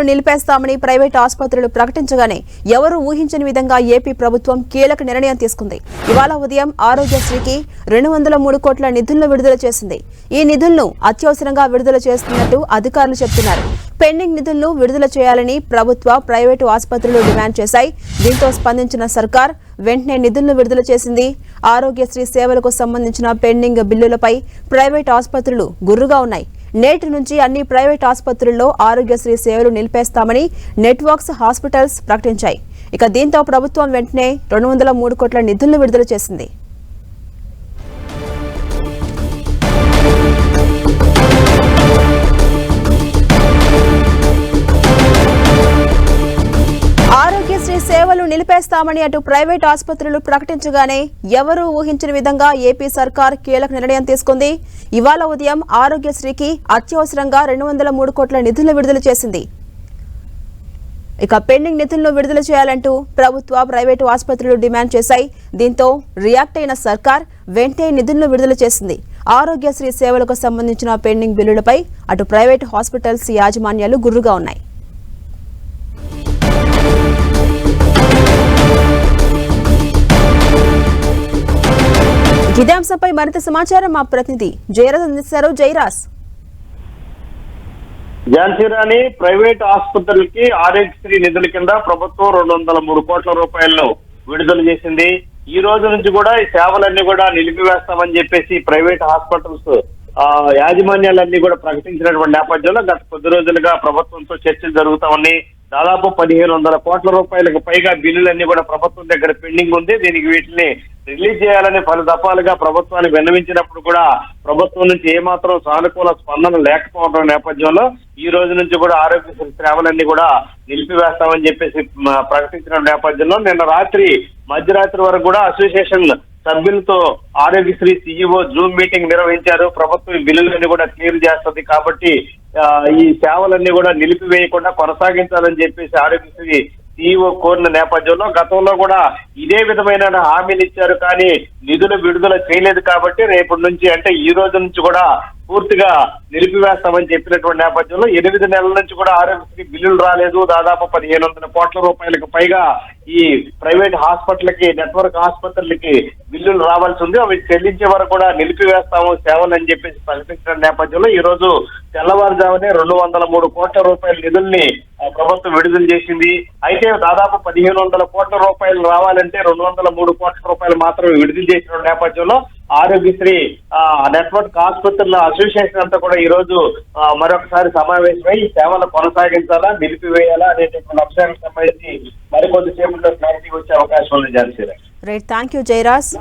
నిలిపేస్తామని private ఆసుపత్రులు ప్రకటించగానే ఎవరు ఊహించని విధంగా ఏపీ ప్రభుత్వం కీలక నిర్ణయం తీసుకుంది. ఇవాళ ఉదయం ఆరోగ్యశ్రీకి 203 కోట్ల నిధులను విడుదల చేసింది. ఈ నిధులను అత్యవసరంగా విడుదల చేస్తున్నట్టు అధికారులు చెబుతున్నారు. పెండింగ్ నిధులను విడుదల చేయాలని ప్రభుత్వ, ప్రైవేటు ఆసుపత్రులు డిమాండ్ చేశాయి. దీంతో స్పందించిన సర్కార్ వెంటనే నిధులను విడుదల చేసింది. ఆరోగ్యశ్రీ సేవలకు సంబంధించిన పెండింగ్ బిల్లులపై ప్రైవేట్ ఆసుపత్రులు గుర్రుగా ఉన్నాయి. నేటి నుంచి అన్ని ప్రైవేట్ ఆసుపత్రుల్లో ఆరోగ్యశ్రీ సేవలు నిలిపేస్తామని నెట్వర్క్స్ హాస్పిటల్స్ ప్రకటించాయి. ఇక దీంతో ప్రభుత్వం వెంటనే 203 కోట్ల నిధులను విడుదల చేసింది. ఆరోగ్యశ్రీ సేవలు నిలిపేస్తామని అటు ప్రైవేట్ ఆసుపత్రులు ప్రకటించగానే ఎవరూ ఊహించిన విధంగా ఏపీ సర్కార్ కీలక నిర్ణయం తీసుకుంది. ఇవాళ ఉదయం ఆరోగ్యశ్రీకి అత్యవసరంగా 203 కోట్ల నిధులను విడుదల చేసింది. ఇక పెండింగ్ నిధులను విడుదల చేయాలంటూ ప్రభుత్వ, ప్రైవేటు ఆసుపత్రులు డిమాండ్ చేశాయి. దీంతో రియాక్ట్ అయిన సర్కార్ వెంటనే నిధులను విడుదల చేసింది. ఆరోగ్యశ్రీ సేవలకు సంబంధించిన పెండింగ్ బిల్లులపై అటు ప్రైవేటు హాస్పిటల్స్ యాజమాన్యాలు గుర్రుగా ఉన్నాయి. ఇదే అంశంపై మరింత సమాచారం మా ప్రతినిధి జయరాజ్ అందిస్తారు. జయరాజ్, ఝాన్సీ ప్రైవేట్ ఆసుపత్రులకి ఆరోగ్యశ్రీ నిధుల కింద ప్రభుత్వం 203 కోట్ల రూపాయలను విడుదల చేసింది. ఈ రోజు నుంచి కూడా ఈ సేవలన్నీ కూడా నిలిపివేస్తామని చెప్పేసి ప్రైవేట్ హాస్పిటల్స్ యాజమాన్యాలన్నీ కూడా ప్రకటించినటువంటి నేపథ్యంలో గత కొద్ది రోజులుగా ప్రభుత్వంతో చర్చలు జరుగుతా ఉన్నాయి. దాదాపు 1500 కోట్ల రూపాయలకు పైగా బిల్లులన్నీ కూడా ప్రభుత్వం దగ్గర పెండింగ్ ఉంది. దీనికి వీటిని రిలీజ్ చేయాలని పలు దఫాలుగా ప్రభుత్వానికి విన్నవించినప్పుడు కూడా ప్రభుత్వం నుంచి ఏమాత్రం సానుకూల స్పందన లేకపోవడం నేపథ్యంలో ఈ రోజు నుంచి కూడా ఆరోగ్యశ్రీ సేవలన్నీ కూడా నిలిపివేస్తామని చెప్పేసి ప్రకటించిన నేపథ్యంలో నిన్న రాత్రి మధ్యరాత్రి వరకు కూడా అసోసియేషన్ సభ్యులతో ఆరోగ్యశ్రీ సీఈఓ జూమ్ మీటింగ్ నిర్వహించారు. ప్రభుత్వం బిల్లులన్నీ కూడా క్లియర్ చేస్తుంది కాబట్టి ఈ సేవలన్నీ కూడా నిలిపివేయకుండా కొనసాగించాలని చెప్పేసి ఆరోగ్యశ్రీ సీఈఓ కోరిన నేపథ్యంలో గతంలో కూడా ఇదే విధమైన హామీలు ఇచ్చారు, కానీ నిధులు విడుదల చేయలేదు. కాబట్టి రేపటి నుంచి అంటే ఈ రోజు నుంచి కూడా పూర్తిగా నిలిపివేస్తామని చెప్పినటువంటి నేపథ్యంలో 8 నెలల నుంచి కూడా ఆరోగ్యశ్రీ బిల్లులు రాలేదు. దాదాపు 1500 కోట్ల రూపాయలకు పైగా ఈ ప్రైవేట్ హాస్పిటల్కి, నెట్వర్క్ ఆసుపత్రులకి బిల్లులు రావాల్సి ఉంది. అవి చెల్లించే వరకు కూడా నిలిపివేస్తాము సేవలు అని చెప్పేసి ప్రకటించిన నేపథ్యంలో ఈ రోజు తెల్లవారుజామునే 203 కోట్ల రూపాయల నిధుల్ని ప్రభుత్వం విడుదల చేసింది. అయితే దాదాపు 1500 కోట్ల రూపాయలు రావాలంటే 203 కోట్ల రూపాయలు మాత్రమే విడుదల చేసిన నేపథ్యంలో ఆరోగ్యశ్రీ నెట్వర్క్ ఆసుపత్రుల అసోసియేషన్ అంతా కూడా ఈ రోజు మరొకసారి సమావేశమై ఈ సేవలు కొనసాగించాలా, నిలిపివేయాలా అనేటువంటి అంశానికి సంబంధించి మరికొద్దిసేపట్లో క్లారిటీ వచ్చే అవకాశం ఉంది. Jhansi, right, thank you Jayaraj.